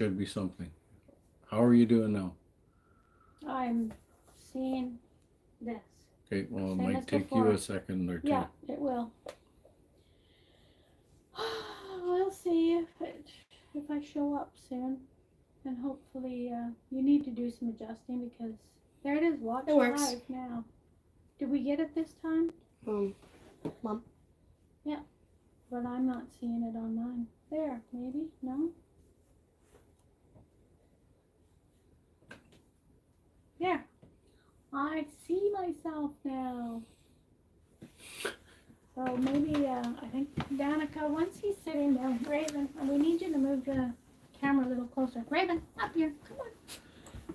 Should be something. How are you doing now? I'm seeing this. Okay, well, it Same might as take before. you a second or two. Yeah, it will. We'll see if I show up soon, and hopefully you need to do some adjusting because there it is. Watch It works. live now. Did we get it this time? Mom. Yeah, but I'm not seeing it on mine. There, maybe no. There, I see myself now. So maybe, I think Danica, once he's sitting down, Raven, we need you to move the camera a little closer. Raven, up here, come on.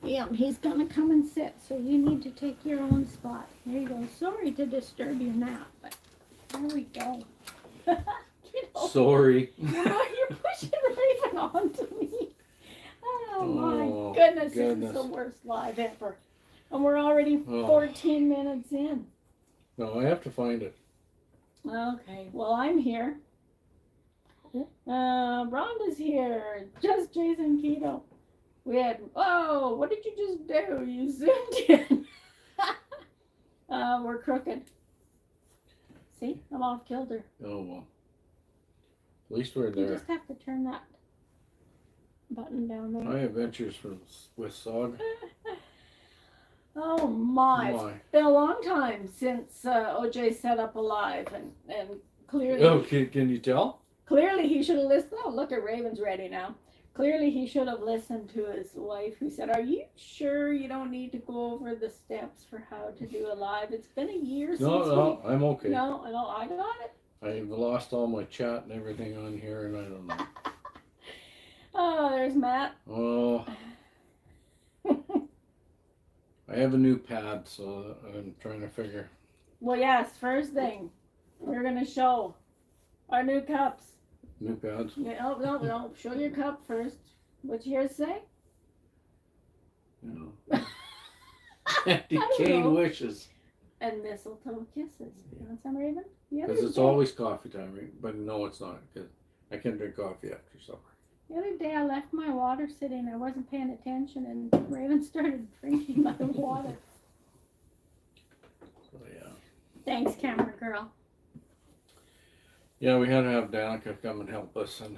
Yeah, he's gonna come and sit, so you need to take your own spot. There you go. Sorry to disturb your nap, but there we go. Sorry. You're pushing Raven onto me. Oh my Oh, goodness, this goodness. is the worst live ever. And we're already Oh. 14 minutes in. No, I have to find it. Okay, well, I'm here. Rhonda's here. Just Jason Keto. We had, oh, what did you just do? You zoomed in. We're crooked. See, I'm off kilter. Oh, well. At least we're You there. just have to turn that button down there. My adventures with Sog. Oh my. My. It's been a long time since OJ set up a live and clearly Oh, can you tell? clearly he should have listened. Oh, look at Raven's ready now. Clearly he should have listened to his wife who said, "Are you sure you don't need to go over the steps for how to do a live? It's been a year since No, I'm okay. No, I got it. I've lost all my chat and everything on here, and I don't know. Oh, there's Matt. Oh, I have a new pad, so I'm trying to figure. Well, yes, first thing, we're going to show our new cups. New pads. Yeah, no. Show your cup first. What's yours say? You I know. don't Decayed know. wishes. And mistletoe kisses. You want some, Raven? The other Because it's day- always coffee time, right? But no, it's not. Because I can't drink coffee after supper. The other day I left my water sitting. I wasn't paying attention, and Raven started drinking my water. So yeah. Thanks, camera girl. Yeah, we had to have Danica come and help us and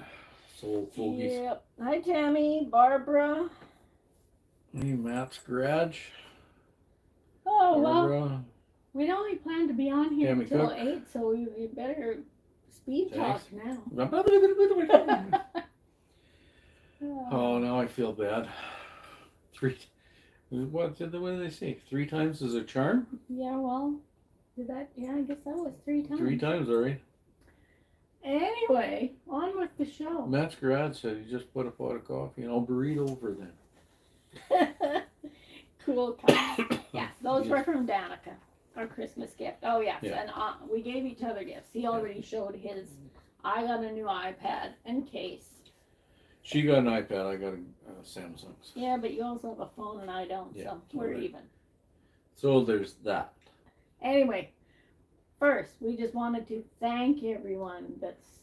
soul fogies. Yep. Hi, Tammy, Barbara. Hey, Matt's garage. Oh well, Barbara. we'd only planned to be on here Tammy until Cook. 8, so we better speed talk Thanks. now. Oh, now I feel bad. What did they say? 3 times is a charm? Yeah, well, did that? Yeah, I guess that was 3 times. 3 times already. Anyway, on with the show. Matt's garage said he just put a pot of coffee and I'll burrito over then. Cool cups. Yes, those Yes. were from Danica, our Christmas gift. Oh yes, Yeah. and we gave each other gifts. He already showed his. I got a new iPad and case. She got an iPad, I got a Samsung. Yeah, but you also have a phone and I don't, Yeah, so we're alright. even. So there's that. Anyway, first we just wanted to thank everyone that's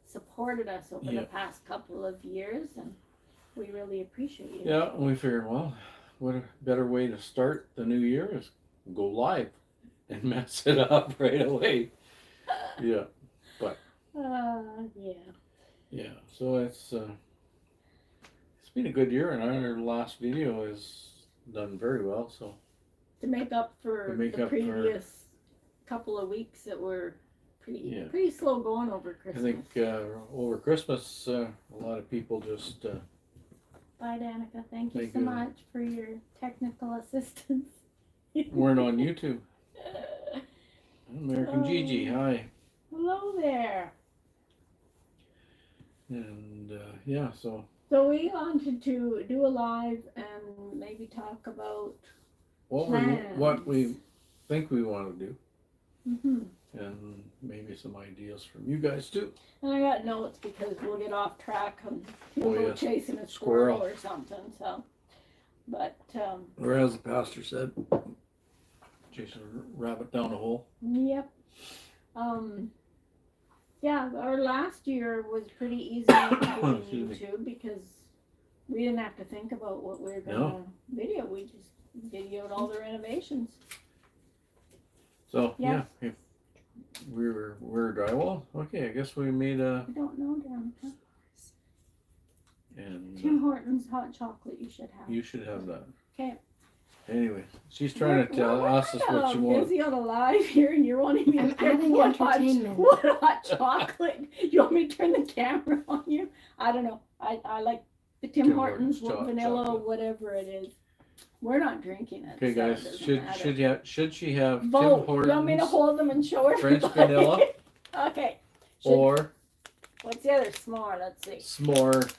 supported us over Yeah. the past couple of years, and we really appreciate you. Yeah, and we figured, well, what a better way to start the new year is go live and mess it up right away. Yeah, Yeah. yeah. So it's been a good year, and our last video has done very well. So To make up for To make the up for- previous couple of weeks that were Yeah. pretty slow going over I Christmas. think over Christmas, a lot of people just Bye, Danica. Thank you Thank so you. much for your technical assistance. weren't on YouTube. American Oh. Gigi, hi. Hello there. And yeah, so So we wanted to do a live and maybe talk about. what we think we want to do, hmm and maybe some ideas from you guys too. And I got notes because we'll get off track and Oh, we'll go yes. chasing a Squirrel. squirrel or something. So, but Or as the pastor said, chasing a rabbit down a hole. yep. Yeah, our last year was pretty easy on doing Excuse me. YouTube because We didn't have to think about what we were gonna video, we just videoed all the renovations. So, yeah, Yes. if we're drywall, okay, I guess we made a, I don't know, Danica. and Tim Hortons hot chocolate you should have. you should have that. Okay. Anyway, she's trying to tell We're us is what she wants. busy on a live here and you're wanting me to I'm pick adding what hot, entertainment. what hot chocolate. You want me to turn the camera on you? I don't know. I like the Tim Tim Hortons Hortons vanilla, chocolate. whatever it is. We're not drinking it. Okay, so it guys, doesn't should matter. she have Tim Vote. You want me to Hortons hold them and show French everybody? vanilla? Okay. Should- or what's the other s'more? Let's see. s'more?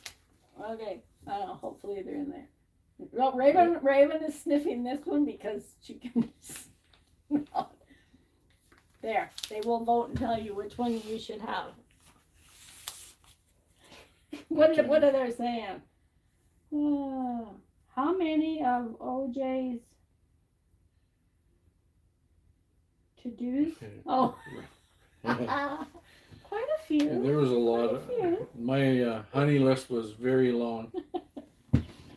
Okay. I don't know. Hopefully they're in there. Well, Raven is sniffing this one because she can smell it. There. They will vote and tell you which one you should have. What are they saying? How many of OJ's to-dos? Oh, quite a few. There was a lot of, Few. my honey list was very long.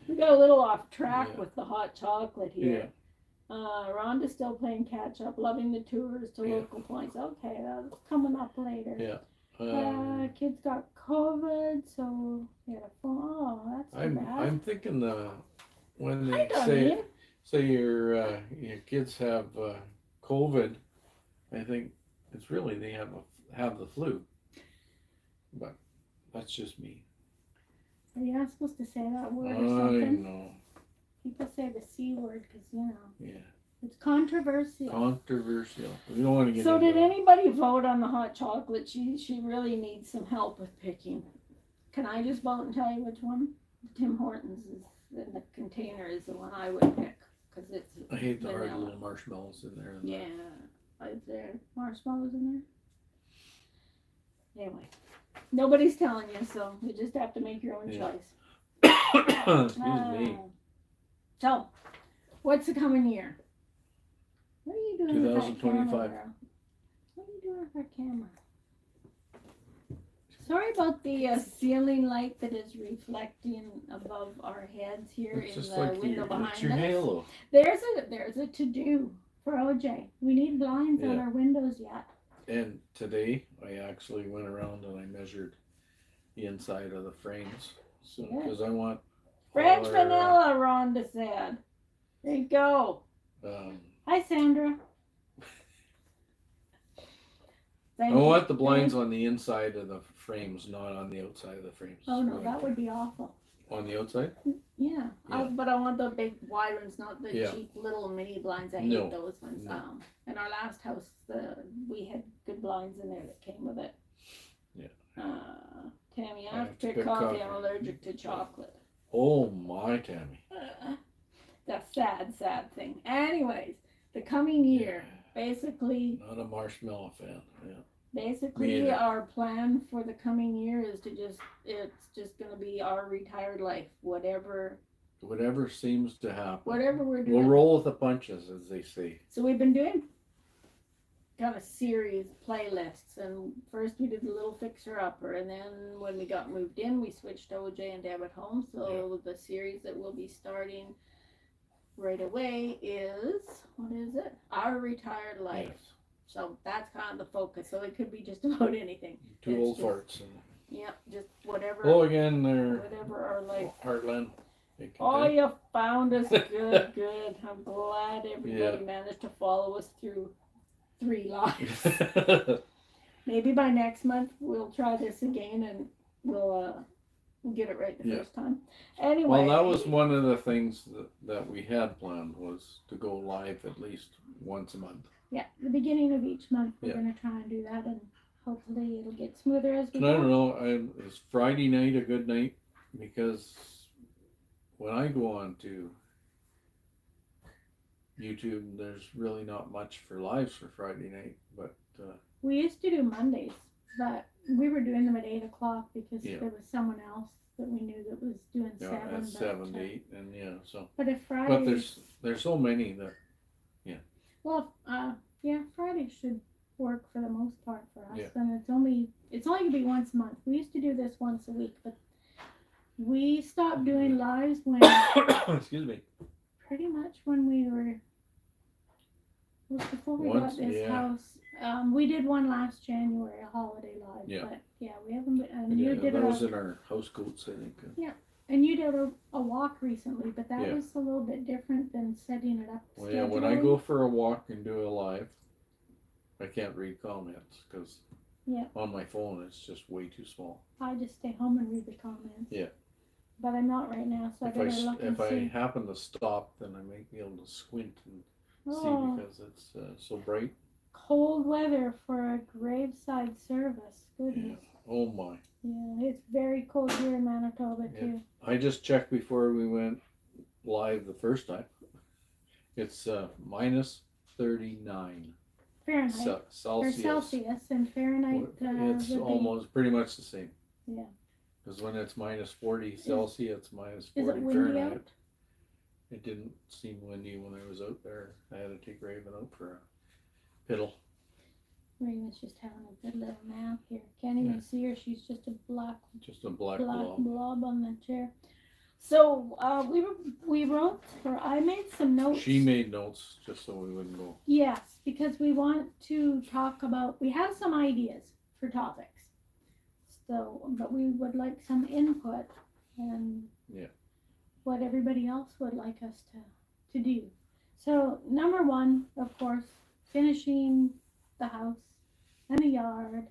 We got a little off track Yeah. with the hot chocolate here. Rhonda's still playing catch up, loving the tours to Yeah. local points. Okay, that's coming up later. Yeah. Kids got COVID, so we had a phone. Oh, that's too bad. I'm thinking when Hi, they Darlene. say your kids have COVID, I think it's really they have the flu. But that's just me. Are you not supposed to say that word I or something? know. People say the C word because, Yeah. it's controversial. Controversial. We don't want to get So into did that. anybody vote on the hot chocolate? She really needs some help with picking. Can I just vote and tell you which one? Tim Hortons is in the container is the one I would pick because it's I hate the hard vanilla. little marshmallows in there. Yeah, is there marshmallows in there? Anyway, nobody's telling you, so you just have to make your own Yeah. choice. Excuse me. So, what's the coming year? What are you doing with that camera? 2025. Girl? What are you doing with that camera? Sorry about the ceiling light that is reflecting above our heads here It's in just the like window your, behind it's your us. halo. There's a to do for OJ. We need blinds on Yeah. our windows yet. And today I actually went around and I measured the inside of the frames. So Yeah. because I want French all our, vanilla, Rhonda said. There you go. Hi, Sandra. I want the blinds on the inside of the frames, not on the outside of the frames. Oh no, that would be awful. On the outside? Yeah, Yeah. but I want the big wide ones, not the Yeah. cheap little mini blinds. I No, hate those ones. no. In our last house, we had good blinds in there that came with it. Yeah. Tammy, I have after to pick coffee, I'm coffee. allergic to chocolate. Oh my Tammy. That's sad thing. Anyways, the coming year, basically, Not a marshmallow fan. Yeah. basically Me either. our plan for the coming year is it's just gonna be our retired life, whatever Seems to happen. we're We'll doing. roll with the punches, as they say. So we've been doing kind of series playlists, and first we did a little fixer upper, and then when we got moved in, we switched to OJ and Deb at home. So the series that we'll be starting right away is what is it? Our retired life. Yes. So that's kind of the focus. So it could be just about anything. Two It's old just- farts. And, Yep, just whatever. oh, again, they're Whatever our life. Heartland. They can Oh, do. you found us. Good, good. I'm glad everybody Yeah. managed to follow us through 3 lives. Maybe by next month we'll try this again and we'll get it right the Yeah. first time. Anyway. Well, that was one of the things that we had planned was to go live at least once a month. Yeah, the beginning of each month we're Yeah. gonna try and do that, and hopefully it'll get smoother as we And I don't go. know, is Friday night a good night? Because when I go on to YouTube, there's really not much for lives for Friday night, but We used to do Mondays, but we were doing them at 8 o'clock because Yeah. there was someone else that we knew that was doing yeah, 7. that's but, 7 to 8, and yeah, so. But if Friday, But there's so many that well, Friday should work for the most part for us. Yeah. And it's only gonna be once a month. We used to do this once a week, but We stopped doing lives when Excuse me. pretty much when we were it was before we Once, got this yeah. house. We did one last January, a holiday live. Yeah. But yeah, we haven't been, and Yeah, you did that a was in our house coats, I think. and you did a walk recently, but that Yeah. was a little bit different than setting it up. Well, yeah, when I scheduling. go for a walk and do a live, I can't read comments because Yeah. on my phone it's just way too small. I just stay home and read the comments. Yeah. But I'm not right now, so I better look and If I see. happen to stop, then I might be able to squint and Oh, see because it's so bright. cold weather for a graveside service. Goodness. Oh my! Yeah, it's very cold here in Manitoba Yeah. too. I just checked before we went live the first time. It's minus 39 Fahrenheit or Celsius. Celsius and Fahrenheit. It's would be- almost pretty much the same. Yeah. Because when it's minus 40 Celsius, it's minus Is 40 it windy Fahrenheit. out? It didn't seem windy when I was out there. I had to take Raven out for a piddle. Raven's just having a good little nap here. Can't even Yeah. see her. She's just a black Just a black blob. blob. On the chair. So we wrote, or I made some notes. She made notes just so we wouldn't go. Yes, because we want to talk about. We have some ideas for topics. So, but we would like some input and Yeah. what everybody else would like us to do. So number one, of course, finishing the house and the yard.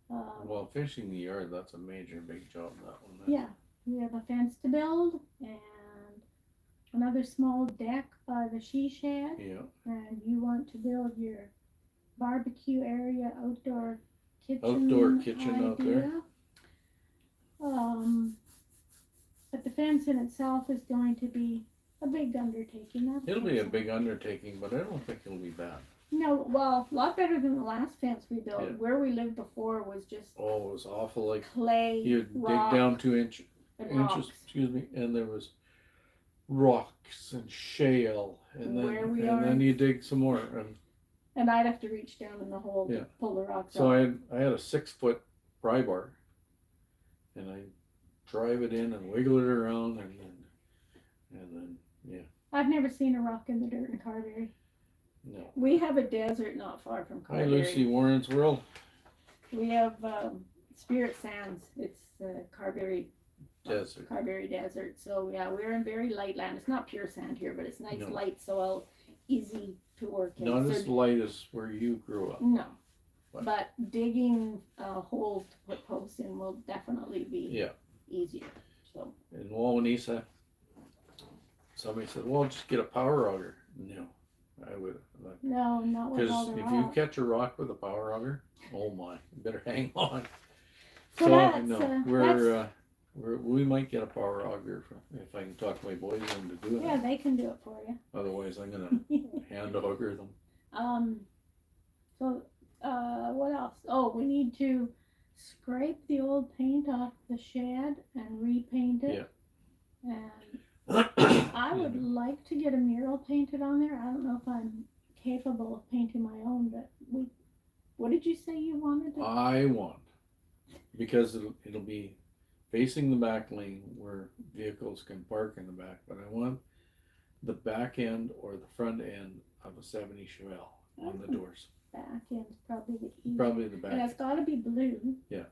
Well, finishing the yard, that's a major big job, that one. Yeah, we have a fence to build and another small deck by the she shed. Yeah. And you want to build your barbecue area, outdoor kitchen. Outdoor kitchen out there. idea. But the fence in itself is going to be a big undertaking. It'll be a big undertaking, but I don't think it'll be bad. No, well, a lot better than the last fence we built. Yeah. Where we lived before was just Oh, it was awful. Like, clay, you'd rock, dig down 2 inches, and rocks. excuse me, and there was rocks and shale, and Where we then are. you dig some more, And I'd have to reach down in the hole Yeah. to pull the rocks so out. I had a 6-foot pry bar, and I drive it in and wiggle it around, and then yeah, I've never seen a rock in the dirt in Carberry. no. We have a desert not far from Hi, Carberry. Lucy, Warren's World. We have Spirit Sands. It's the Carberry Desert. So yeah, we're in very light land. It's not pure sand here, but it's nice No. light soil, easy to work in. Not So- as light as where you grew up. no, But- but digging a hole to put posts in will definitely be Yeah. easier. So In Wawanesa, somebody said, "Well, just get a power auger." No, I would, no, not with all because the if you rock. catch a rock with a power auger, oh my, you better hang on. So that's, no, that's we might get a power auger if I can talk my boys into doing yeah, it. they can do it for you. Otherwise, I'm gonna hand auger them. So what else? Oh, we need to scrape the old paint off the shed and repaint it. And I would like to get a mural painted on there. I don't know if I'm capable of painting my own, but what did you say you wanted to? I want, because it'll be facing the back lane where vehicles can park in the back, but I want the back end or the front end of a 70 Chevelle on the doors. Back end's probably the easiest. Probably the And it's back got to be blue. Yeah.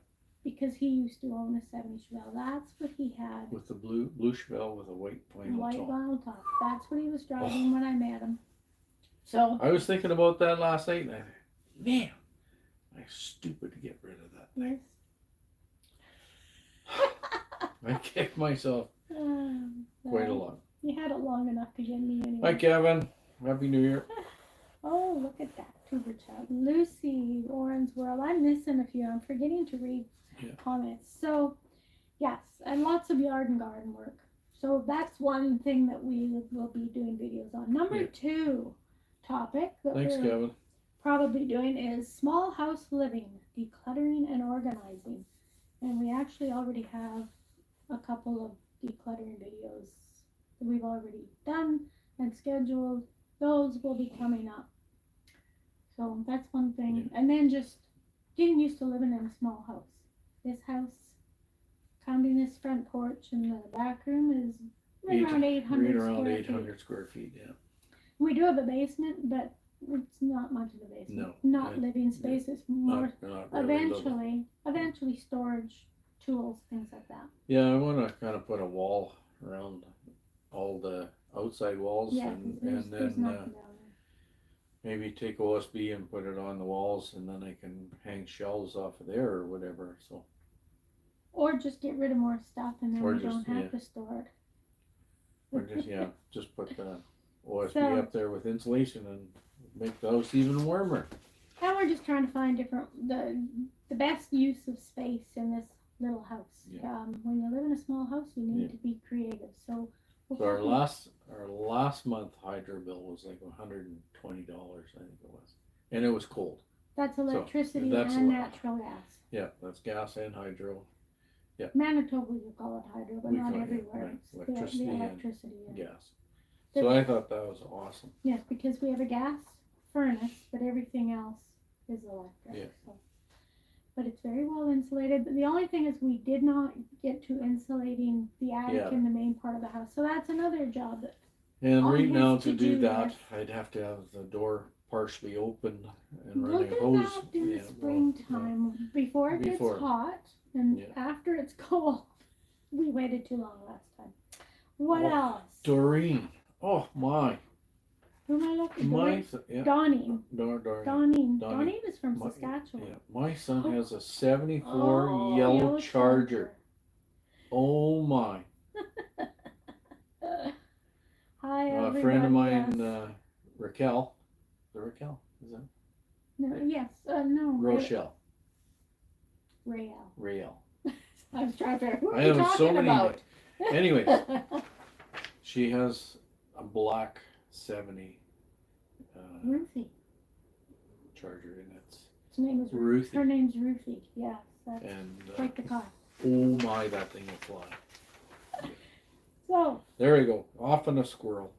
Because he used to own a 70 Chevelle. That's what he had. with the blue Chevelle with a white vinyl White top. vinyl top. That's what he was driving when I met him. So I was thinking about that last night, and I thought, man, I'm stupid to get rid of that. yes. I kicked myself quite a well, lot. You had it long enough to get me anyway. Hi, Kevin. Happy New Year. Oh, look at that, Tuber Child. Lucy, Orange World. I'm missing a few. I'm forgetting to read comments. So, yes, and lots of yard and garden work. So that's one thing that we will be doing videos on. Number 2 topic that Thanks, we're Kevin. probably doing is small house living, decluttering and organizing. And we actually already have a couple of decluttering videos that we've already done and scheduled. Those will be coming up. So that's one thing. And then just getting used to living in a small house. This house counting this front porch and the back room is right around 800 Right around square 800 feet. square feet, yeah. We do have a basement, but it's not much of a basement. No, Not living space. It's more Not really little. eventually storage, tools, things like that. Yeah, I want to kind of put a wall around all the outside walls Yeah, and there's then nothing down maybe take OSB and put it on the walls, and then I can hang shelves off of there or whatever. So, or just get rid of more stuff and then Or we just- don't have yeah. to store it. or just put the OSB So- up there with insulation and make the house even warmer. And we're just trying to find the best use of space in this little house. Yeah. When you live in a small house, you need Yeah. to be creative. So, we're So our hoping- last month hydro bill was like $120, I think it was, and it was cold. that's electricity that's and a- natural gas. Yeah, that's gas and hydro. Manitoba, you call it hydro, but We not call it, everywhere. right, It's the electricity and electricity. Yeah. Gas. So I thought that was awesome. Yes, because we have a gas furnace, but everything else is electric. Yeah. So. But it's very well insulated. But the only thing is we did not get to insulating the attic Yeah. in the main part of the house. So that's another job that And On right his now to do to-do that, list. I'd have to have the door partially open and look running at hose. that in Yeah, the well, springtime before it Before. gets hot and Yeah. after it's cold. We waited too long last time. What Well, else? Doreen. Oh my. Who am I looking for? Yeah. Donnie. Doreen. Donnie is from My- Saskatchewan. Yeah. My son has a 74 Oh, yellow Charger. Oh my. Hi, A everybody. friend of mine, Yes. Raquel. Is it Raquel? Is that No, yes, no. Rochelle? Rael. Rael. I was trying to figure out who I are you have so talking many about? Anyways, she has a black 70 Ruthie. Charger, and it's Her name is Ruthie. Her name's Ruthie. Yes, that's And quite the car. oh my, that thing will fly. So, There we go. Off on a squirrel.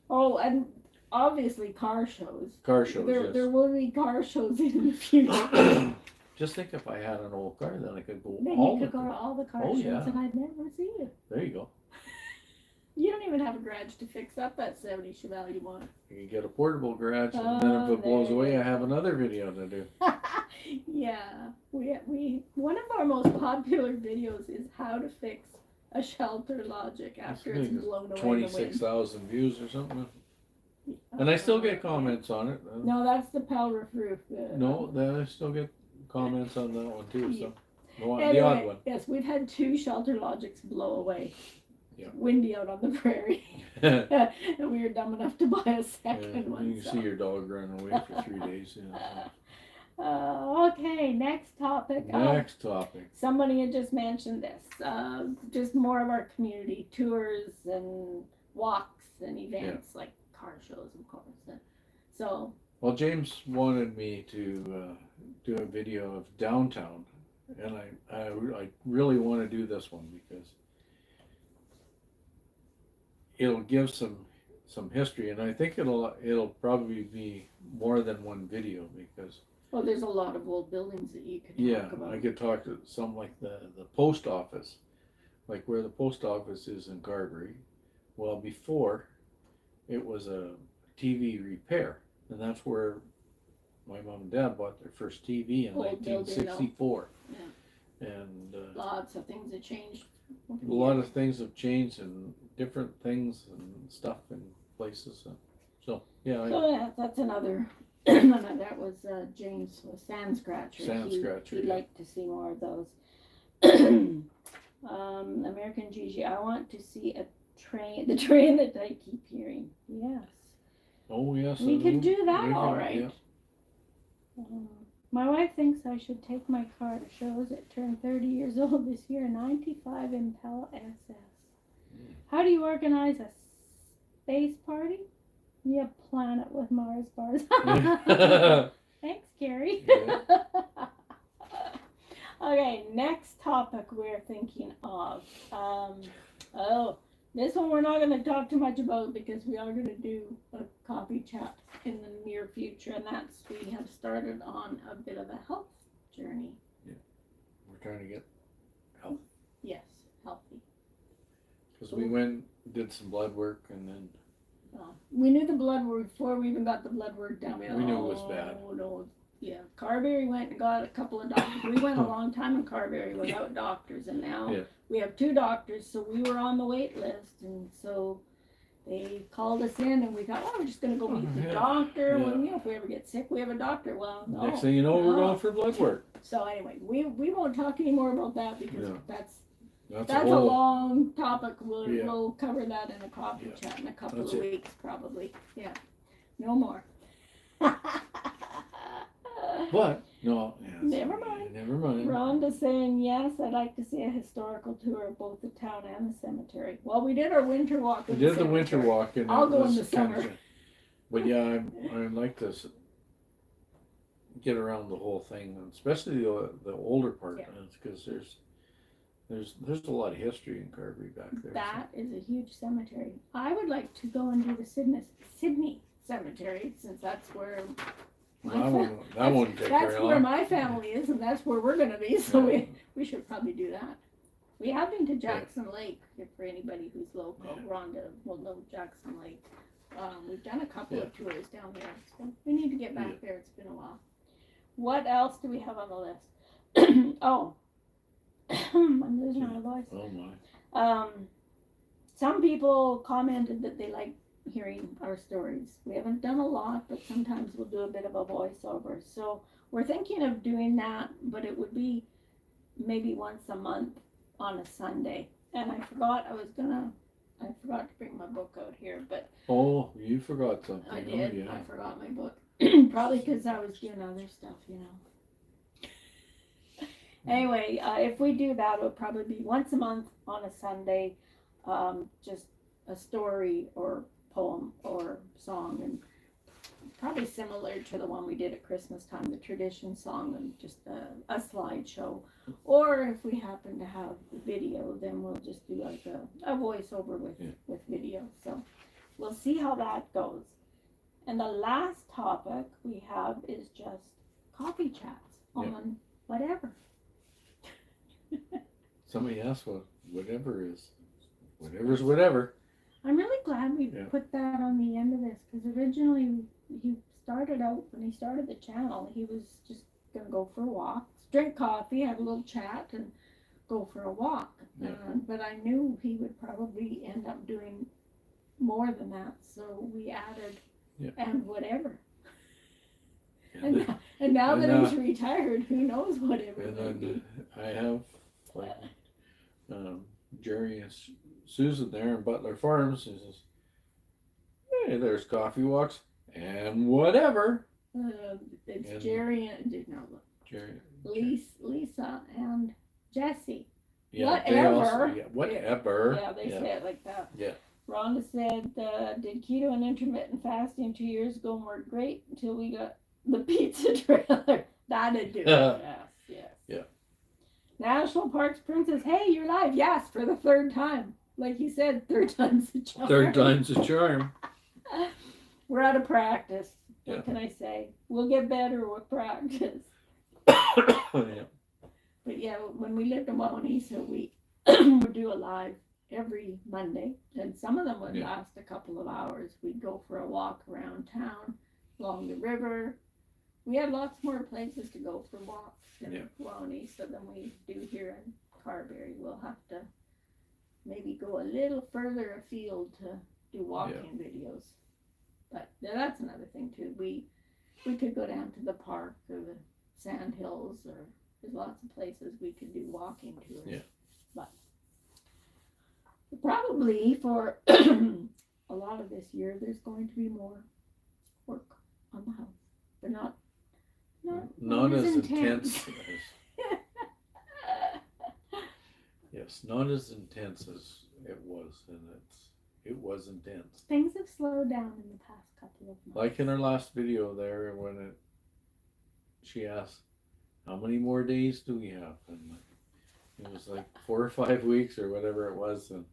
Oh, and obviously car shows. Car shows. There will be car shows in the future. Just think if I had an old car, then I could go then all you the could go to all the car Oh, shows yeah. and I'd never see you. There you go. You don't even have a garage to fix up that 70 Chevelle you want. You can get a portable garage, and then if Oh, it blows there away, you I have go. another video to do. Yeah, we one of our most popular videos is how to fix a shelter logic after That's it's big. blown away in the 26,000 views or something. And I still get comments on it. No, that's the Pelroof roof. No, then I still get comments on that one too. So the odd Anyway, one. yes, we've had 2 shelter logics blow away. Yeah. Windy out on the prairie, Yeah, and we were dumb enough to buy a second you one. can so. see your dog running away for 3 days. Okay, next topic. Next topic. Somebody had just mentioned this, just more of our community tours and walks and events like car shows, of course. And so, Well, James wanted me to do a video of downtown, and I really want to do this one because it'll give some history, and I think it'll probably be more than one video because well, there's a lot of old buildings that you could yeah, talk about. I could talk to some like the post office, like where the post office is in Carberry. Well, before it was a TV repair, and that's where my mom and dad bought their first TV in Old building, though. 1964. Yeah. And Lots of things have changed. a lot of things have changed and different things and stuff and places. So yeah, So yeah, that's another. That was James was Sand Scratcher. Sand Scratcher, He'd yeah. like to see more of those. American Gigi, I want to see the train that I keep hearing. Yes. oh yes, We could do that we all can- right. yeah. My wife thinks I should take my car to shows. It turned 30 years old this year, 95 Impala SS. How do you organize a space party? You plan it with Mars bars. Thanks, Carrie. Yeah. Okay, next topic we're thinking of. This one we're not going to talk too much about because we are going to do a coffee chat in the near future, and that's we have started on a bit of a health journey. We're trying to get Yes. Cause we went, did some blood work and then, We knew the blood work before we even got the blood work done. We knew it was bad. Oh, no. Yeah, Carberry went and got a couple of doctors. We went a long time in Carberry without doctors, and now Yeah. we have 2 doctors, so we were on the wait list, and so they called us in, and we thought, oh, we're just gonna go meet the Yeah. doctor. Yeah. Well, you know, if we ever get sick, we have a doctor. Well, no. next thing you know, we're no. going for blood work. So anyway, we won't talk anymore about that because Yeah. that's That's a whole, long topic. We'll Yeah. we'll cover that in a coffee Yeah. chat in a couple That's of it. weeks, probably. Yeah, no more. but, no, yeah. Never mind. Never mind. Rhonda's saying yes. I'd like to see a historical tour of both the town and the cemetery. Well, we did our winter walk. We in did the winter cemetery. walk and I'll it go in was the kinda summer. But yeah, I'd like to get around the whole thing, especially the older part, Yeah. because there's a lot of history in Carberry back there. That is a huge cemetery. I would like to go and do the Sydney Cemetery since that's where So that won't take that's very where long. my family is, and that's where we're gonna be. So Yeah. we should probably do that. We have been to Jackson Lake, if for anybody who's local. Yeah. Rhonda will know Jackson Lake. We've done a couple of tours down there, so we need to get back Yeah. there. It's been a while. What else do we have on the list? Oh, I'm losing my voice. Oh my. Some people commented that they like hearing our stories. We haven't done a lot, but sometimes we'll do a bit of a voiceover. So we're thinking of doing that, but it would be maybe once a month on a Sunday. And I forgot to bring my book out here, but Oh, you forgot something. I Oh, did. yeah. I forgot my book. Probably because I was doing other stuff, you know. Anyway, if we do that, it'll probably be once a month on a Sunday, just a story or poem or song, and probably similar to the one we did at Christmas time, the tradition song, and just a slideshow. Or if we happen to have video, then we'll just do like a voiceover with video. So we'll see how that goes. And the last topic we have is just coffee chats on whatever. Somebody asked what whatever is. Whatever's whatever. I'm really glad we Yeah. put that on the end of this because originally he started out when he started the channel, he was just gonna go for walks, drink coffee, have a little chat, and go for a walk. Yeah. But I knew he would probably end up doing more than that, so we added Yeah. and whatever. And And now And, that he's retired, who knows whatever. And will be. then I have like Jerry and Susan there in Butler Farms. He says, "Hey, there's coffee walks and whatever." It's And- Jerry and no, Jerry, Lisa and Jesse. yeah, they also- Whatever. yeah, whatever. Yeah, they say it like that. Yeah. Rhonda said, did keto and intermittent fasting 2 years ago and worked great until we got the pizza trailer. That'd do it. Yes. Yeah. National Parks Princess, hey, you're live. Yes, for the 3rd time. Like you said, 3rd time's the charm. Third time's a charm. We're out of practice. Yeah. What can I say? We'll get better with practice. Yeah. But yeah, when we lived in Wawanesa, we would do a live every Monday, and some of them would Yeah. last a couple of hours. We'd go for a walk around town, along the river. We had lots more places to go for walks in Yeah. Wawanesa than we do here in Carberry. We'll have to maybe go a little further afield to do walking videos. But that's another thing too. We could go down to the park or the Sand Hills, or there's lots of places we could do walking tours. Yeah. But probably for a lot of this year, there's going to be more work on the house. They're not Not as intense. intense as yes, not as intense as it was, and it was intense. Things have slowed down in the past couple of months. Like in our last video there, when she asked, "How many more days do we have?" And it was like 4 or 5 weeks or whatever it was, and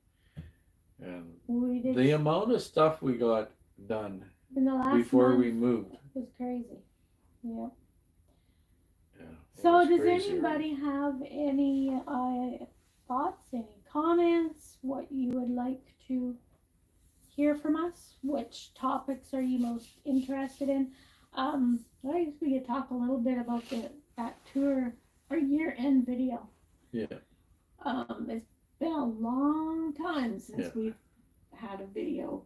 We did the amount of stuff we got done in the last before month we moved. was crazy. Yeah. Yeah, it So was does crazy, right? anybody have any thoughts, any comments, what you would like to hear from us, which topics are you most interested in. I guess we could talk a little bit about that tour, our year-end video. Yeah. It's been a long time since Yeah. we've had a video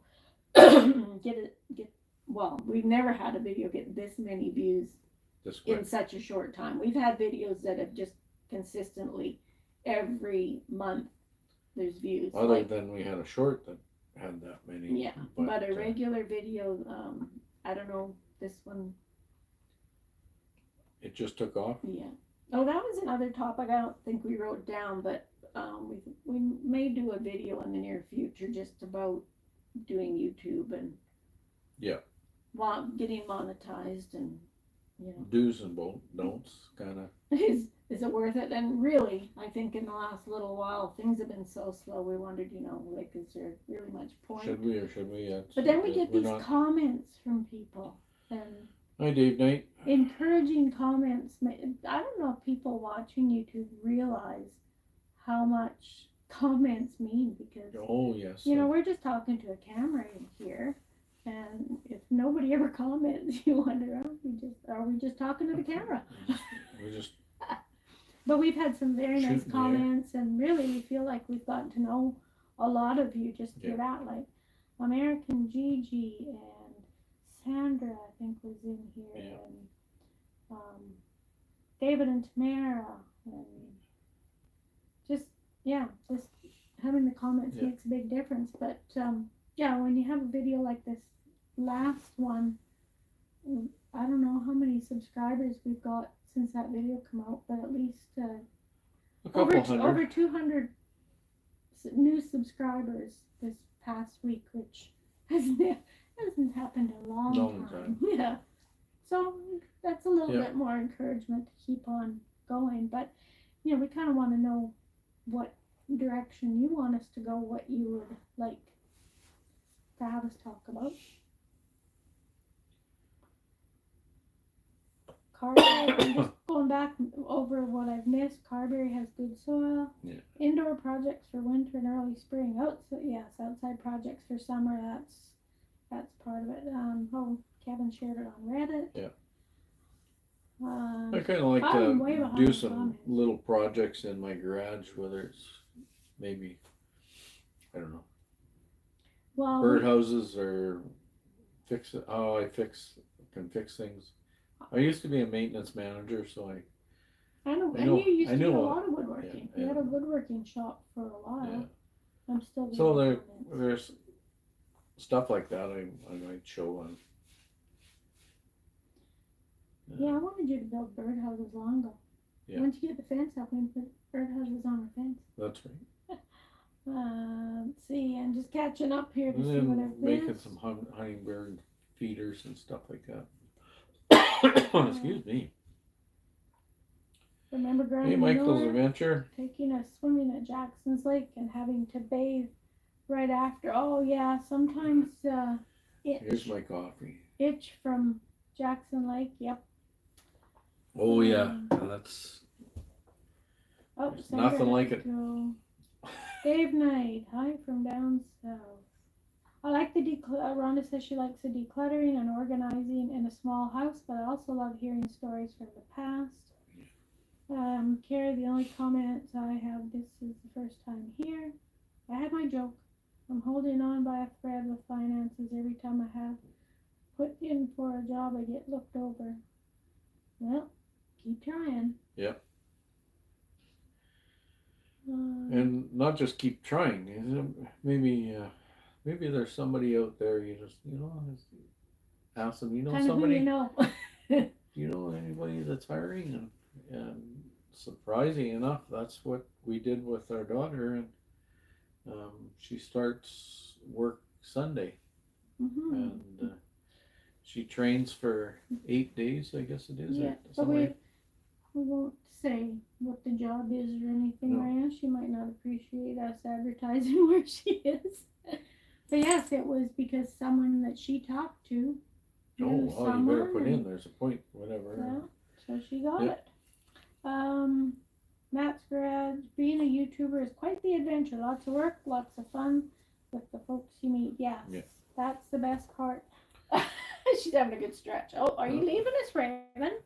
well, we've never had a video get this many views This in way. such a short time. We've had videos that have just consistently every month there's views. Other Like, than we had a short that had that many. yeah, but a regular video, I don't know, this one, It just took off. yeah. Oh, that was another topic I don't think we wrote down, but we may do a video in the near future just about doing YouTube and Yeah. getting monetized and, you know. Do's and don'ts, kind of. Is it worth it? And really, I think in the last little while, things have been so slow. We wondered, like, is there really much point? Should we or should we? But then we get We're these not- comments from people and Hi, Dave Knight. encouraging comments. I don't know if people watching YouTube realize how much comments mean, because Oh, yes. we're just talking to a camera in here. And if nobody ever comments, you wonder, are we just talking to the camera? We just But we've had some very nice Shooting, yeah. comments, and really we feel like we've gotten to know a lot of you just through Yeah. that. Like American Gigi and Sandra, I think, was in here, Yeah. and David and Tamara, and just having the comments Yeah. makes a big difference. But when you have a video like this last one, I don't know how many subscribers we've got since that video come out, but at least a couple hundred. over 200 new subscribers this past week, which hasn't happened in a long time. Yeah, so that's a little Yeah. bit more encouragement to keep on going. But we kind of want to know what direction you want us to go, what you would like to have us talk about. Carberry, I'm just going back over what I've missed. Carberry has good soil. Yeah. Indoor projects for winter and early spring. Outside projects for summer. That's part of it. Kevin shared it on Reddit. Yeah. Um, I kind of like I'm way to behind do the some comments. little projects in my garage, whether it's maybe, I don't know, well, birdhouses or can fix things. I used to be a maintenance manager, so I know. I And know- you used I to do a know, lot of woodworking. yeah, You had yeah. a woodworking shop for a while. yeah. I'm still doing So comments. there's stuff like that I might show on. Yeah, I wanted you to build birdhouses long ago. Yeah. Once you get the fence up, we can put birdhouses on our fence. That's right. Let's see, I'm just catching up here to And see what then I've making missed. some hummingbird feeders and stuff like that. Excuse me. Remember Grandma Hey, Michael's Miller Adventure. taking us swimming at Jackson's Lake and having to bathe right after. Oh yeah, sometimes Here's my coffee. itch from Jackson Lake. Yep. Oh yeah, that's Oh, There's Sandra nothing has like to it. go. Dave Knight, hi from down south. I like the Rhonda says she likes the decluttering and organizing in a small house, but I also love hearing stories from the past. Carrie, the only comments I have, this is the first time here. I had my joke. I'm holding on by a thread with finances. Every time I have put in for a job, I get looked over. Well, keep trying. Yep. Um, And not just keep trying. Maybe there's somebody out there you just ask them. kind of who Somebody. you know. Do you know anybody that's hiring? And surprising enough, that's what we did with our daughter, and she starts work Sunday, Mhm. and she trains for 8 days, I guess it is. or Yeah, but something. we won't say what the job is or anything, No. Ryan. She might not appreciate us advertising where she is. But yes, it was because someone that she talked to Oh, knew well, you better someone, put in. and- There's a point, whatever. Yeah, so she got Yep. it. Matt's Garage. Being a YouTuber is quite the adventure. Lots of work, lots of fun with the folks you meet. Yes, Yeah. that's the best part. She's having a good stretch. Oh, are you leaving us, Raven?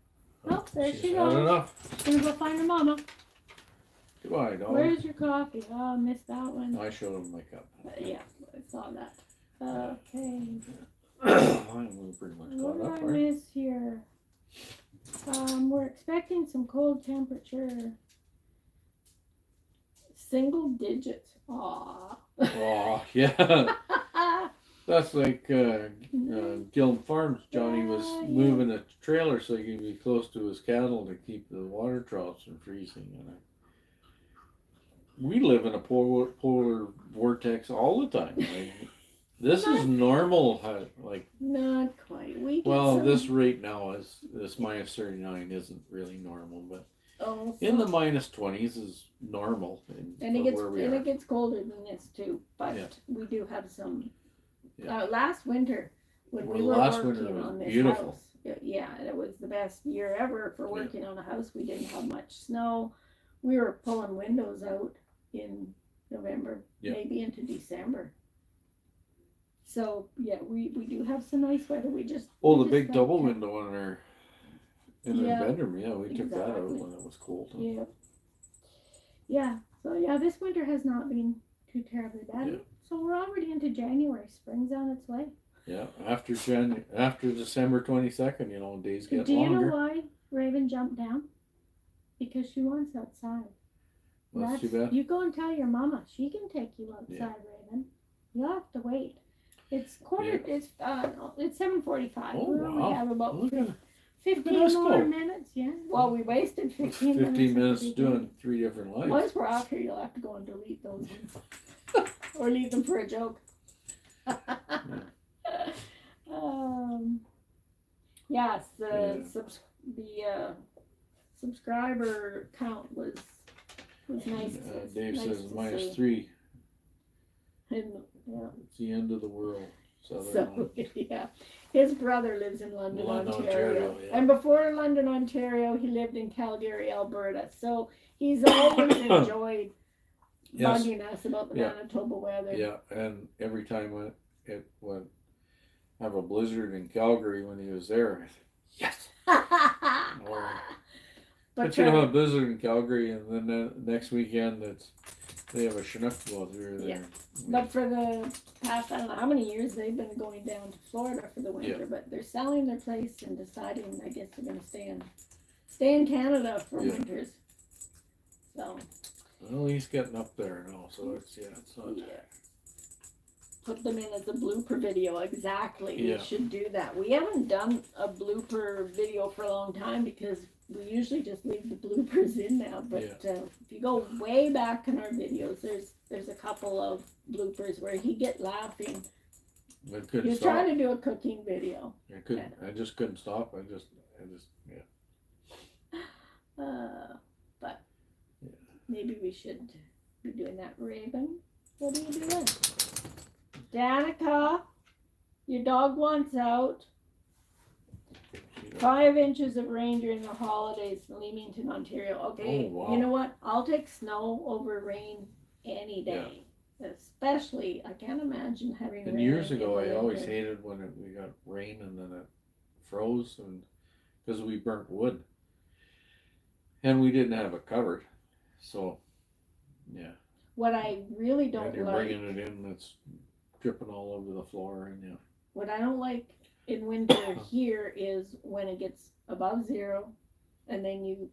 Oh, there She's she had goes. enough. Gonna go find her mama. Goodbye, dog. Where's your coffee? Oh, I missed that one. I showed him my cup. Yeah, I saw that. Okay. I'm pretty much What caught did up, I right? miss here? We're expecting some cold temperature. Single digits. Aw. Oh, yeah. That's like Gilm Farms. Johnny was Yeah, yeah. moving a trailer so he could be close to his cattle to keep the water troughs from freezing. And we live in a polar vortex all the time. Like, this is normal. Like, Not quite. We get well, some, this rate now is this minus 39 isn't really normal, but oh, in the some- minus 20s is normal. and it for gets where we and are. it gets colder than this too. But Yeah. we do have some. Yeah. Last winter when we Well, were last working winter was on this beautiful. house, yeah, it was the best year ever for working on a house. We didn't have much snow. We were pulling windows out in November, Yeah. maybe into December. So yeah, we do have some nice weather. We just Oh, we the just big got double to- window in Yeah, our bedroom. Yeah, we took that out exactly. when it was cold. Yeah. Yeah. So yeah, this winter has not been too terribly bad. Yeah. So we're already into January. Spring's on its way. Yeah, after December 22nd, days get Do you longer. know why Raven jumped down? Because she wants outside. That's too bad. You go and tell your mama. She can take you outside, Yeah. Raven. You'll have to wait. It's quarter. Yeah. It's 7:45. Oh, We wow. have about Look at 15 us more go. minutes. Yeah. Well, we wasted 15 minutes. 15 at the minutes beginning. doing 3 different lights. Once we're off here, you'll have to go and delete those or leave them for a joke. Yes, the subscriber count was nice. Dave nice says to minus see. 3. And, yeah. It's the end of the world. So Southern yeah, his brother lives in London, London, Ontario, Ontario, yeah. and before London, Ontario, he lived in Calgary, Alberta. So he's always enjoyed Yes. bugging us about the Yeah. Manitoba weather. Yeah, and every time it would have a blizzard in Calgary when he was there, I said, yes. Or, but you have a blizzard in Calgary, and then the next weekend they have a Chinook go through there. Yeah. But for the past, I don't know how many years they've been going down to Florida for the winter, Yeah. but they're selling their place and deciding, I guess they're gonna stay in Canada for Yeah. winters. So, Well, he's getting up there now, so it's not. yeah. Put them in as a blooper video, exactly. Yeah. We should do that. We haven't done a blooper video for a long time because we usually just leave the bloopers in now, but if you go way back in our videos, there's a couple of bloopers where he get laughing. I He couldn't was stop. trying to do a cooking video. I just couldn't stop. I just But Yeah. maybe we should be doing that. Raven, what are you doing? Danica, your dog wants out. 5 inches of rain during the holidays in Leamington, Ontario. Okay, Oh, wow. You know what? I'll take snow over rain any day. Especially, I can't imagine having And rain. years in ago, the I always winter. hated when we got rain and then it froze, and because we burnt wood, and we didn't have it covered, so yeah. What I really And don't you're like. bringing it in, it's dripping all over the floor, and yeah. What I don't like in winter here is when it gets above 0 and then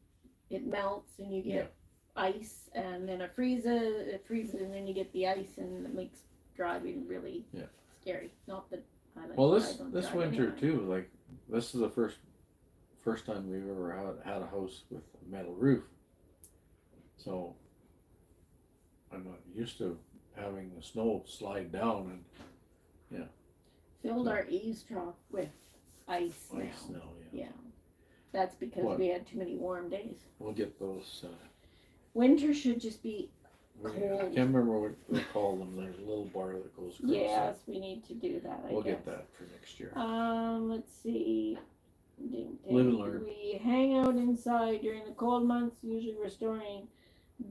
it melts and you get ice and then it freezes and then you get the ice and it makes driving really scary. Not that I like Well, to this drive winter anyway. too, like this is the first time we've ever had a house with a metal roof, so I'm not used to having the snow slide down Filled our eaves trough with ice and now. ice now. Yeah. That's because What? we had too many warm days. We'll get those. Winter should just be I Cold. can't remember what they call them. There's a little bar that goes across. yes, we need to do that. I We'll guess. get that for next year. Let's see. Ding, Live and ding. learn. We hang out inside during the cold months, usually restoring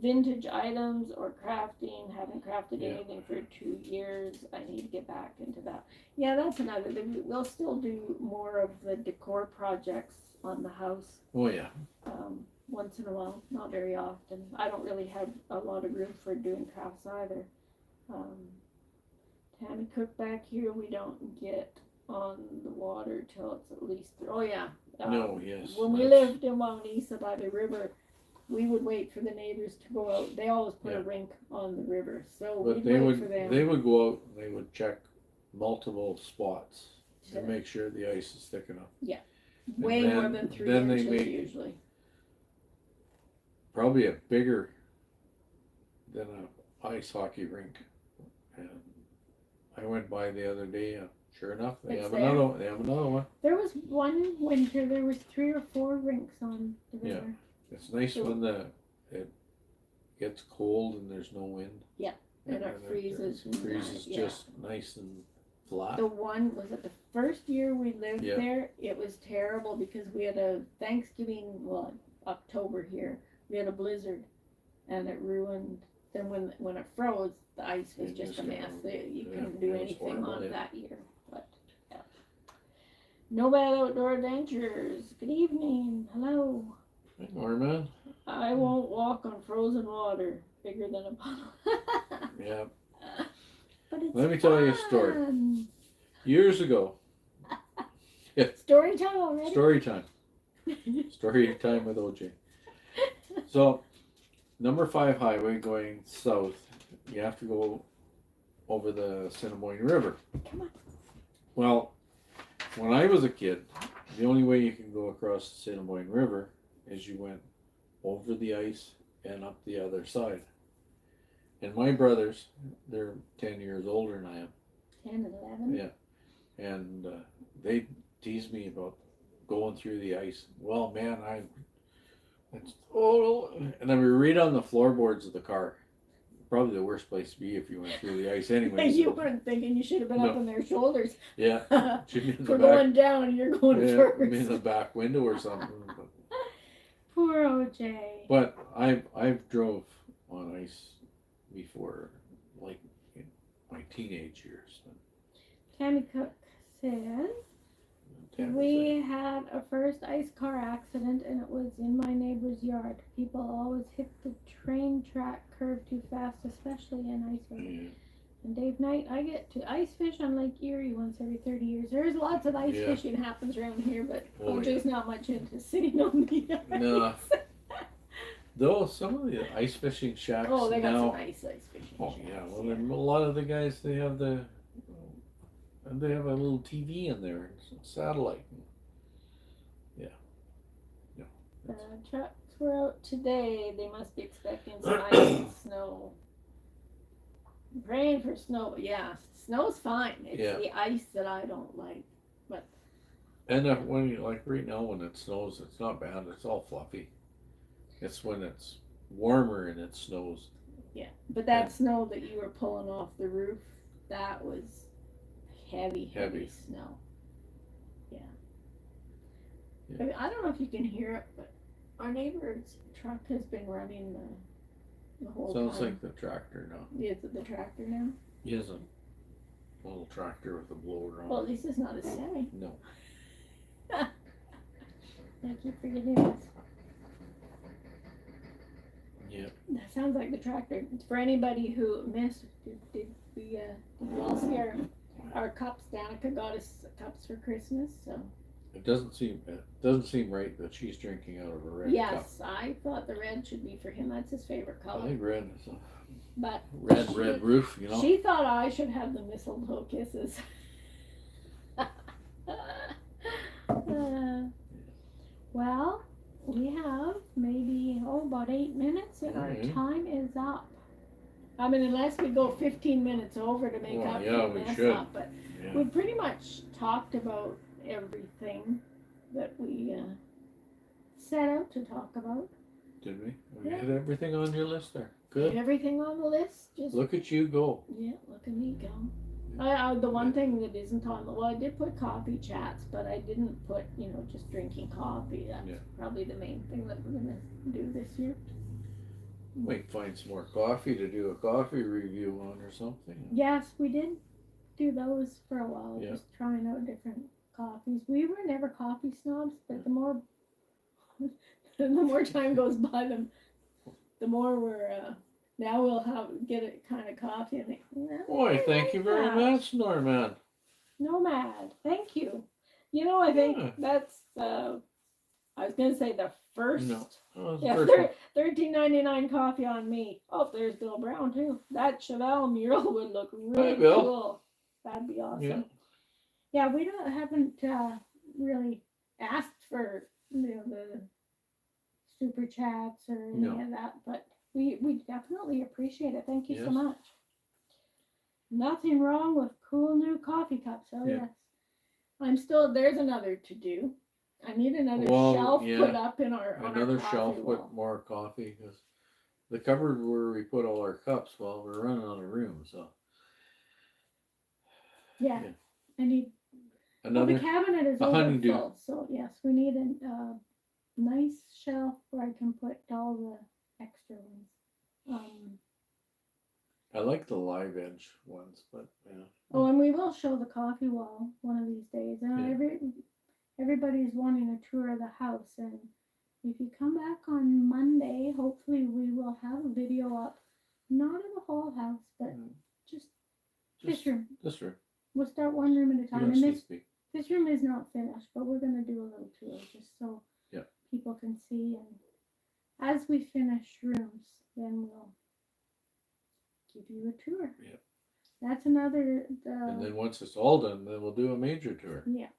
vintage items or crafting. Haven't crafted Yeah. anything for 2 years. I need to get back into that. Yeah, that's another thing. We'll still do more of the decor projects on the house. Oh, yeah. Once in a while, not very often. I don't really have a lot of room for doing crafts either. Tammy Cook back here, we don't get on the water till it's at least, oh yeah. No, yes. When we that's- lived in Waunesa by the river, we would wait for the neighbors to go out. They always put Yeah. a rink on the river, so But we'd they wait for would, them. they would go out and they would check multiple spots to- and make sure the ice is thick enough. way and more then- than 3 then they inches make- usually. Probably a bigger than a ice hockey rink. And I went by the other day and sure enough, they It's have there. another one. They have another one. There was one winter, there was 3 or 4 rinks on the Yeah. river. It's nice So- when it gets cold and there's no wind. Yeah, and it freezes It freezes yeah. just nice and flat. The one, was it the first year we lived Yeah. there? It was terrible because we had a Thanksgiving, well, October here, we had a blizzard and it ruined, then when it froze, the ice was It just a just got mess. ruined. You Yeah, couldn't do it was anything horrible, on it yeah. that year, but, yeah. No bad outdoor adventures. Good evening, hello. Hey, Norman. I won't walk on frozen water bigger than a puddle. Yeah. But it's Let me tell you a story. fun. Years ago, Story time already? story time. Story time with OJ. So, number 5 highway going south, you have to go over the Assiniboine River. Come on. Well, when I was a kid, the only way you can go across the Assiniboine River is you went over the ice and up the other side. And my brothers, they're 10 years older than I am. 10 and 11. Yeah. And they tease me about going through the ice. Well, man, and then we read on the floorboards of the car. Probably the worst place to be if you went through the ice anyway. You so, weren't thinking you should have been up No. on their shoulders. yeah, should be in the For back. going down and you're going Yeah, first. be in the back window or something. Poor OJ. But I've drove on ice before, like in my teenage years. Tammy Cook says, we had a first ice car accident and it was in my neighbor's yard. People always hit the train track curve too fast, especially in ice weather. Yeah. And Dave Knight, I get to ice fish on Lake Erie once every 30 years. There's lots of ice Yeah. fishing happens around here, but Oh, OJ's not much into sitting on the ice. No. Though some of the ice fishing shacks Oh, they got now. some nice ice fishing. Oh shacks, yeah, well then a lot of the guys they have a little TV in there, satellite. Yeah. Trucks were out today. They must be expecting some ice and snow. I'm praying for snow. Yeah, snow's fine. It's Yeah. the ice that I don't like. And when you like right now when it snows, it's not bad. It's all fluffy. It's when it's warmer and it snows. Yeah, but that snow that you were pulling off the roof, that was heavy Heavy. snow. Yeah. Yeah. I don't know if you can hear it, but our neighbor's truck has been running the whole Sounds time. like the tractor now. Is it the tractor now? He has a little tractor with a blower on. Well, at least it's not a semi. No. I keep forgetting this. Yeah. That sounds like the tractor. For anybody who missed, did we all see our cups? Danica got us cups for Christmas, so. It doesn't seem right that she's drinking out of a red cup. Yes, I thought the red should be for him. That's his favorite I color. think red is a But red roof, you know. she thought I should have the mistletoe kisses. Well, we have maybe about 8 minutes and our Alright. time is up. I mean, unless we go 15 minutes over to make Well, up yeah, for we the mess should. up, but Yeah. we pretty much talked about everything that we set out to talk about. Did we? We Yeah. hit everything on your list there. Did Good. everything on the list. Just Look at you go. yeah, look at me go. The one thing that isn't on the, well, I did put coffee chats, but I didn't put, just drinking coffee. That's Yeah. probably the main thing that we're gonna do this year. Might find some more coffee to do a coffee review on or something. Yes, we did do those for a while, Yeah. just trying out different coffees. We were never coffee snobs, but the more time goes by, the more we're now we'll get a kind of coffee and Boy, thank you very much, Norman. Nomad, thank you. I think Yeah. that's I was gonna say the first. No. Oh, Yeah, $13.99 coffee on me. Oh, there's Bill Brown too. That Chevelle mural would look really Hi, Bill. cool. That'd be awesome. Yeah. Yeah, we haven't really asked for the super chats or any No. of that, but we definitely appreciate it. Thank you so Yes. much. Nothing wrong with cool new coffee cups. Oh Yeah. yes. There's another to do. I need another Well, shelf yeah. put up in our Another coffee shelf wall. with more coffee, because the cupboard where we put all our cups, well, we're running out of room, so. Yeah. Yeah. I need. Another. Well, the cabinet is a honeydew. overfull, so yes, we need a nice shelf where I can put all the extra ones. I like the live edge ones, but yeah. Oh, and we will show the coffee wall one of these days. And Yeah. everybody's wanting a tour of the house, and if you come back on Monday, hopefully we will have a video up, not of the whole house, but Mm. just Just this room. this room. We'll start one room at a You time, don't and sneak peek. this room is not finished, but we're gonna do a little tour just so Yeah. people can see. And as we finish rooms, then we'll give you a tour. Yeah. That's another. And then once it's all done, then we'll do a major tour. Yeah,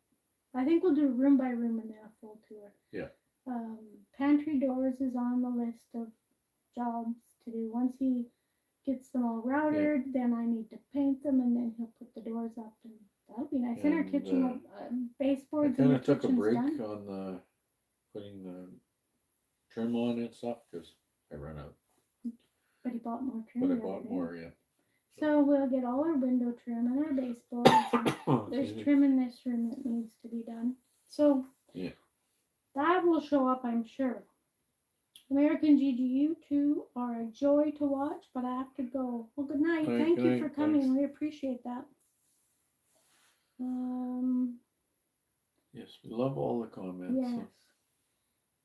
I think we'll do room by room and then a full tour. Yeah. Pantry doors is on the list of jobs to do. Once he gets them all routed, then I need to paint them, and then he'll put the doors up, and that'll be nice. In our And, kitchen, I baseboards in kind the of took a kitchen's break done. on the putting the trim on and stuff because I ran out. But he bought more trim. But I the other bought day. more, yeah. So we'll get all our window trim and our baseboards. There's Excuse me. trim in this room that needs to be done. So Yeah. that will show up, I'm sure. American GGU 2 are a joy to watch, but I have to go. Well, good night. All right, Thank good you night. for coming. Thanks. We appreciate that. Yes, we love all the comments. Yes.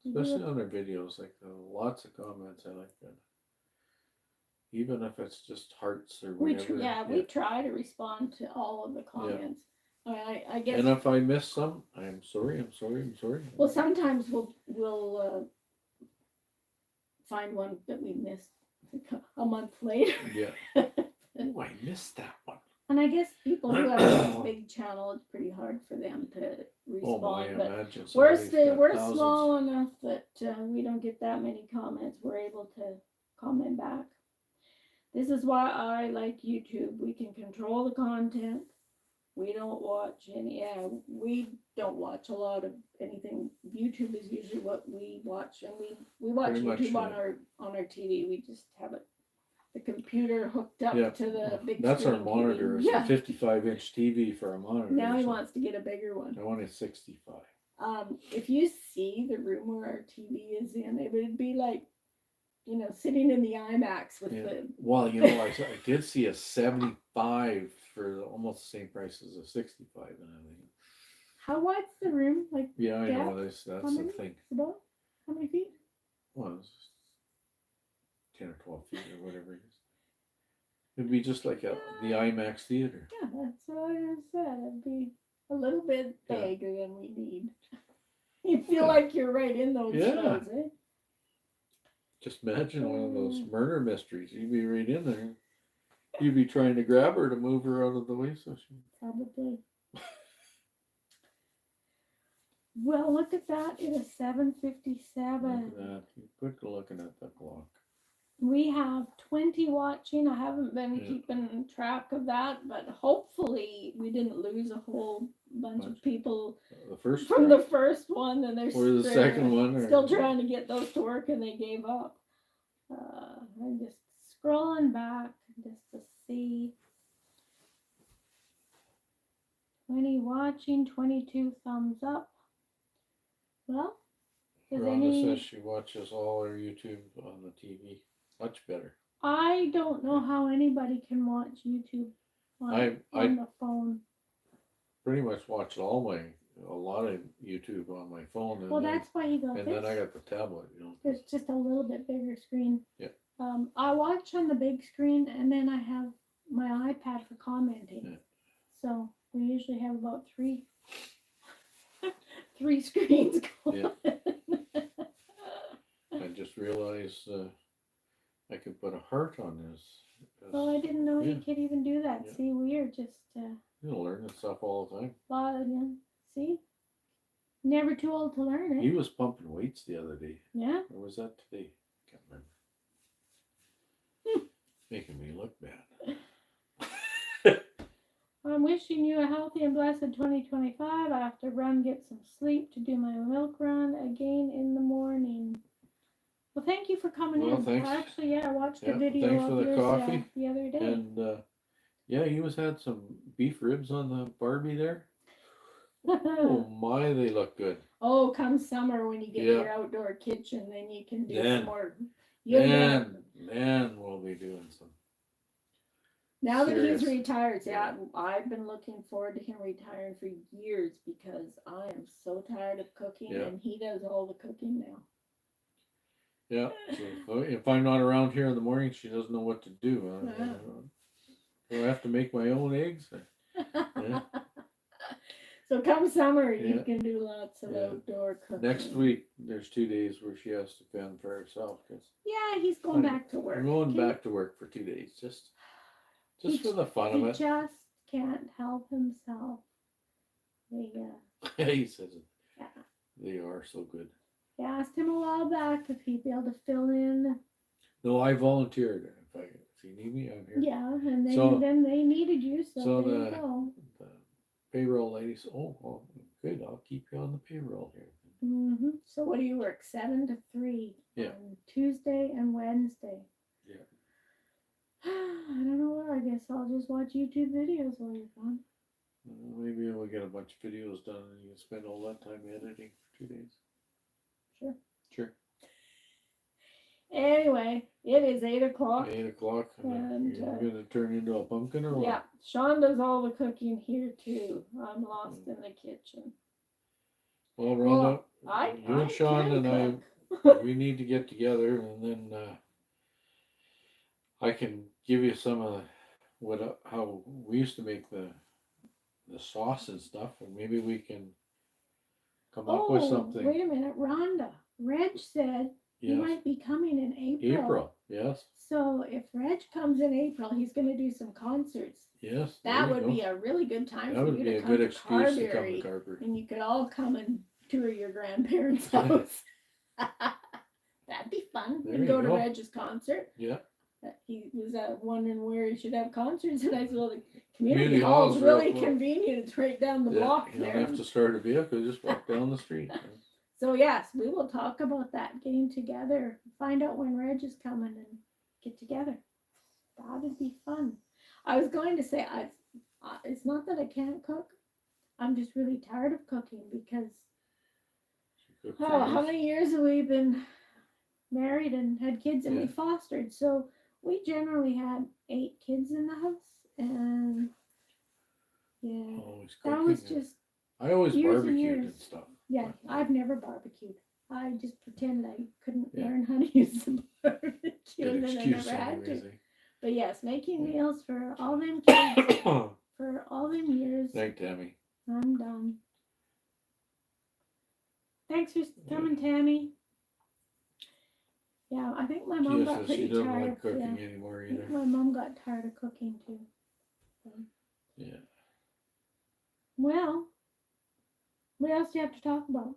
We do Especially on our videos, like lots of comments. I like that. Even if it's just hearts or We whatever. we try to respond to all of the comments. I guess. And if I miss some, I'm sorry. Well, sometimes we'll find one that we missed a month later. Yeah. Oh, I missed that one. And I guess people who have a big channel, it's pretty hard for them to Oh my, respond. But imagine. we're somebody's got we're thousands. small enough that we don't get that many comments. We're able to comment back. This is why I like YouTube. We can control the content. We don't watch we don't watch a lot of anything. YouTube is usually what we watch, and we watch Pretty much, YouTube yeah. on our TV. We just have the computer hooked up Yeah. to the big That's our screen monitor. TV. It's Yeah. a 55-inch TV for a monitor. Now he so wants to get a bigger one. I want a 65. If you see the room where our TV is in, it would be like, sitting in the IMAX with Yeah. the. Well, I did see a 75 for almost the same price as a 65 and everything. How wide's the room? Like, Yeah, I know How that's the many? thing. about how many feet? Well, it's 10 or 12 feet or whatever it is. It'd be just like the IMAX theater. Yeah, that's what I said. It'd be a little bit Yeah. bigger than we need. You feel like you're right in those Yeah. shows, eh? Just imagine one of those murder mysteries. You'd be right in there. You'd be trying to grab her to move her out of the way so she. Probably. Well, look at that. It is Look 7:57. at that. You quit looking at the clock. We have 20 watching. I haven't been Yeah. keeping track of that, but hopefully we didn't lose a whole bunch of people The first from one. the first one, and they're Or the second one, or- still trying to get those to work, and they gave up. I'm just scrolling back just to see. 20 watching, 22 thumbs up. Well, is Rhonda any? says she watches all her YouTube on the TV. Much better. I don't know how anybody can watch YouTube on I the phone. pretty much watch a lot of YouTube on my phone, and Well, that's why you got then this. I got the tablet. You know. There's just a little bit bigger screen. Yeah. I watch on the big screen, and then I have my iPad for commenting. Yeah. So we usually have about three screens going. I just realized I could put a heart on this. Well, I didn't know you Yeah. could even do that. Yeah. See, we are just You're learning stuff all the time. see, never too old to learn He it. was pumping weights the other day. Yeah. Or was that today? Can't remember. Making me look bad. I'm wishing you a healthy and blessed 2025. I have to run, get some sleep to do my milk run again in the morning. Well, thank you for coming Well, in. thanks. Actually, I watched Yeah, a video thanks of for the yours coffee. the other day. And yeah, he had some beef ribs on the Barbie there. Oh my, they look good. Oh, come summer when you get Yeah. your outdoor kitchen, then you can do Then- some more. Then we'll be doing some. Now that he's serious. retired, yeah, I've been looking forward to him retiring for years because I am so tired of cooking, Yeah. and he does all the cooking now. Yeah. So if I'm not around here in the morning, she doesn't know what to do. Do I have to make my own eggs? Yeah. So come summer, you Yeah. can do lots of Yeah. outdoor cooking. Next week, there's 2 days where she has to fend for herself because Yeah, he's going I'm back to work. I'm going He- back to work for 2 days, just He- for the fun He of it. just can't help himself. He says it. Yeah. They are so good. I asked him a while back if he'd be able to fill in. No, I volunteered. If you need me, I'm here. Yeah, and So- then they needed you, so, so there you the- go. The payroll lady said, "Oh, good. I'll keep you on the payroll here." So what do you work? 7 to 3 Yeah. on Tuesday and Wednesday. Yeah. I don't know what. I guess I'll just watch YouTube videos while you're gone. Maybe we'll get a bunch of videos done and you can spend all that time editing for 2 days. Sure. Sure. Anyway, it is 8 o'clock. 8 o'clock. And, You're gonna turn into a pumpkin or what? Yeah, Sean does all the cooking here too. I'm lost in the kitchen. Well, Well, Rhonda, you and Sean can and cook. I, we need to get together, and then I can give you some of how we used to make the sauce and stuff, and maybe we can come up with something. Wait a minute, Rhonda. Reg said he Yes, might be coming in April. April. Yes, So if Reg comes in April, he's going to do some concerts. yes. That there you would go. be a really good time That for would you be to a come good to excuse to come to Carberry, Carberry. and you could all come and tour your grandparents' house. That'd be fun. There And you go to go. Reg's concert. Yeah. He was wondering where he should have concerts, and I said, well, the Community community hall's hall's real really close. convenient. It's right down the Yeah, block you don't there. have to start a vehicle; just walk down the street. So yes, we will talk about that, getting together, find out when Reg is coming and get together. That would be fun. I was going to say, it's not that I can't cook. I'm just really tired of cooking because Good for how you. many years have we been married and had kids and we Yeah. fostered? So we generally had 8 kids in the house, and yeah, Always that cooking was and- just I always years and barbecued and years. stuff. yeah. I've never barbecued. I just pretend I couldn't Yeah. learn how to use the barbecue, Good and then I excuse never had anyways, to. But yes, making Yeah. meals for all them kids eh? for all them years. Night, Tammy. I'm done. Thanks for coming, Tammy. Yeah, I think my mom She got says she pretty doesn't tired. like cooking Yeah, anymore I think either. my mom got tired of cooking too. Yeah. Well, what else do you have to talk about?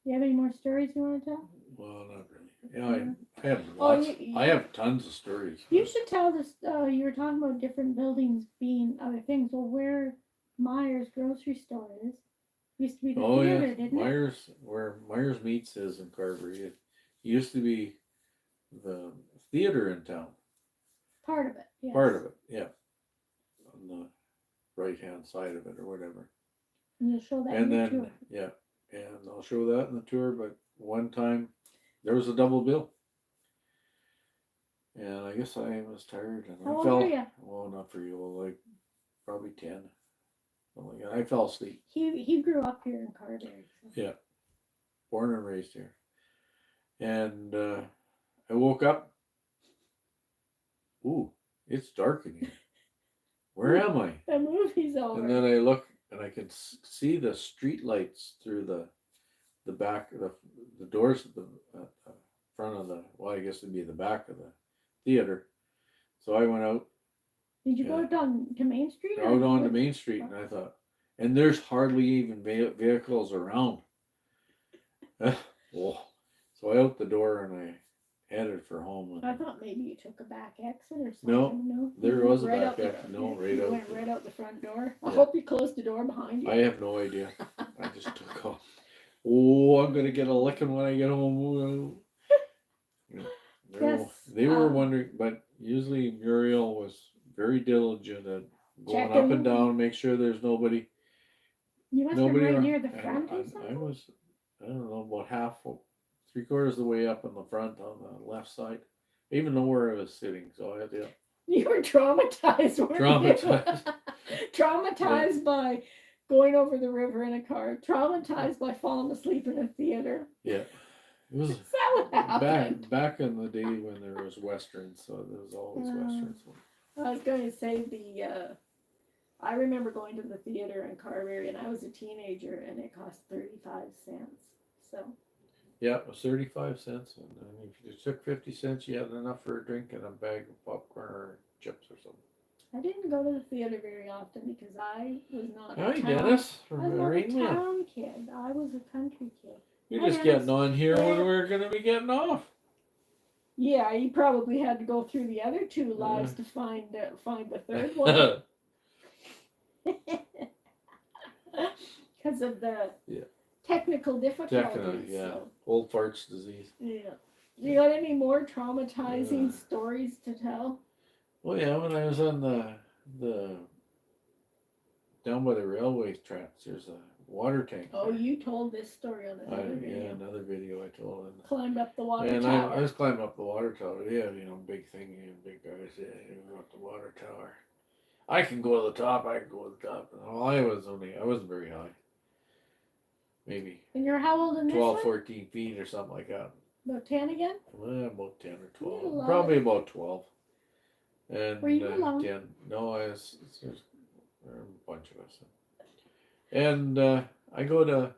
Do you have any more stories you want to tell? Well, not really. Yeah, I have Oh, lots. you- I have tons of stories. You should tell this. You were talking about different buildings being other things. Well, where Myers grocery store is used to be the Oh theater, yeah, didn't it? Myers, where Myers Meats is in Carberry. It used to be the theater in town. Part of it. Yes. Part of it, yeah. On the right hand side of it or whatever. And you'll show that And in your then, tour. yeah, and I'll show that in the tour, but one time there was a double bill. And I guess I was tired and How I old fell. were ya? Well, not for you, like probably 10. Something like that. I fell asleep. He grew up here in Carberry. So. Yeah. Born and raised here. And I woke up. Ooh, it's dark in here. Where am I? The movie's over. And then I look and I can see the street lights through the back, the doors at the front of the, well, I guess it'd be the back of the theater. So I went out, Did you go Yeah. down to Main Street? or out onto what? Main Street, and I thought, and there's hardly even vehicles around. Oh. So I out the door and I headed for home. I thought maybe you took a back exit or something. No. There was a Right back out the- exit. No, you right out. went right out the front door. I Yeah. hope you closed the door behind you. I have no idea. I just took off. Oh, I'm gonna get a licking when I get home. Yeah, Yes, they were um, wondering, but usually Muriel was very diligent at going up Checking. and down, make sure there's nobody. You must have Nobody been right around. near the And front or I something. was, I don't know, about half, 3/4 of the way up in the front on the left side. I even know where I was sitting, so I had to. You were traumatized. Weren't Traumatized. You? Traumatized by going over the river in a car. Traumatized by falling asleep in a theater. Yeah, it was Is that what happened? back in the day when there was westerns, so there was always westerns. I was going to say I remember going to the theater in Carberry, and I was a teenager, and it cost 35 cents. So Yeah, it was 35 cents, and then if you took 50 cents, you had enough for a drink and a bag of popcorn or chips or something. I didn't go to the theater very often because I was not. Hi, a town, Dennis I from was not a Rain Man. town kid. I was a country kid. You're Hi, just Dennis. getting on here when Yeah. we're gonna be getting off. Yeah, you probably had to go through the other two lives to find the third one because of the Yeah. technical difficulties. Definitely, yeah. So, Old farts disease. yeah. You got any more traumatizing stories to tell? Well, yeah, when I was on the down by the railway tracks, there's a water tank. Oh, you told this story on another yeah, video. another video I told. And Climbed up the water And tower. I was climbing up the water tower. Yeah, big thing, big guys. Yeah, you go up the water tower. I can go to the top. I can go to the top. Well, I wasn't very high. Maybe And you're how old in this 12, one? 14 feet or something like that. About 10 again? Well, about 10 or You had a 12. lot. Probably about 12. And Were you alone? 10. No, there's a bunch of us. And I go to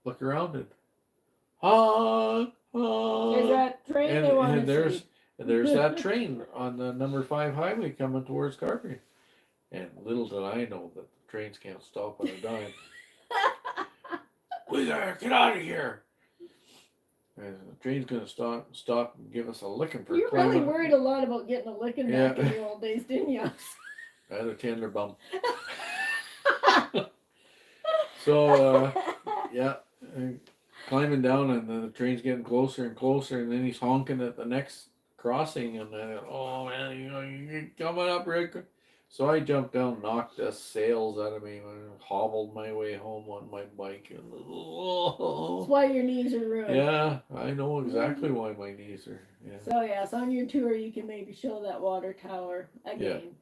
look around and There's that train they want and to see. there's that train on the number 5 highway coming towards Carberry. And little did I know that the trains can't stop on a dime. We gotta get out of here. And the train's gonna stop and give us a licking for You really climbing. worried a lot about getting a licking back Yeah. in your old days, didn't you? I had a tender bump. So yeah, climbing down, and then the train's getting closer and closer, and then he's honking at the next crossing, and then oh man, you're coming up, Rick. So I jumped down, knocked the sails out of me, and hobbled my way home on my bike, and That's oh, why your knees are ruined. yeah, I know exactly why my knees are. Yeah, So yes, on your tour you can maybe show that water tower again.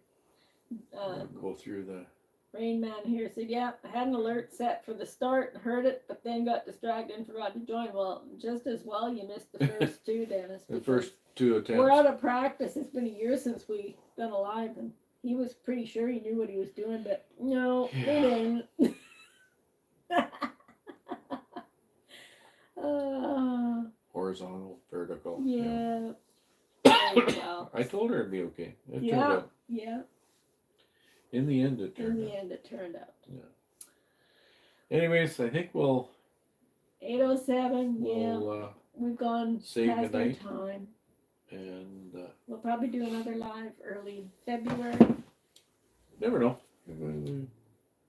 go through the. Rain Man here said, yeah, I had an alert set for the start and heard it, but then got distracted and forgot to join. Well, just as well you missed the first two, Dennis. The because first 2 attempts. we're out of practice. It's been a year since we done a live, and he was pretty sure he knew what he was doing, but no, he Yeah. didn't. Horizontal, vertical. Yeah. Well, I told her it'd be okay. It turned yeah, out. yeah. In the end, it In turned the out. end, it turned out. Anyways, I think we'll 8:07. Yeah, we've gone save past the our night. time. And We'll probably do another live early February never know.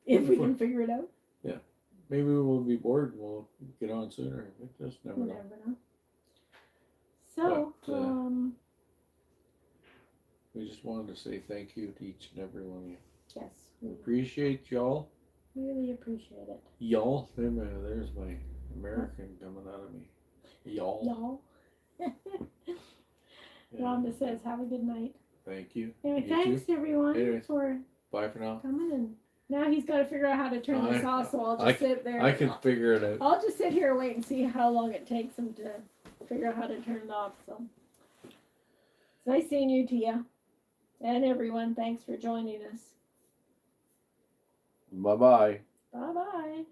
if we can figure it out. Maybe we'll be bored and we'll get on sooner. We just never You know. never know. So, But, we just wanted to say thank you to each and every one of you. Yes, We we appreciate y'all. really appreciate it. Y'all, there's my American coming out of me. Y'all. Y'all. Yeah. Rhonda says, have a good night. Thank you. Anyway, You thanks everyone Anyways. for Bye for now. coming, and now he's got to figure out how to turn this off, so I'll just sit there. I can figure it out. I'll just sit here and wait and see how long it takes him to figure out how to turn it off. So it's nice seeing you, Tia, and everyone. Thanks for joining us. Bye bye. Bye bye.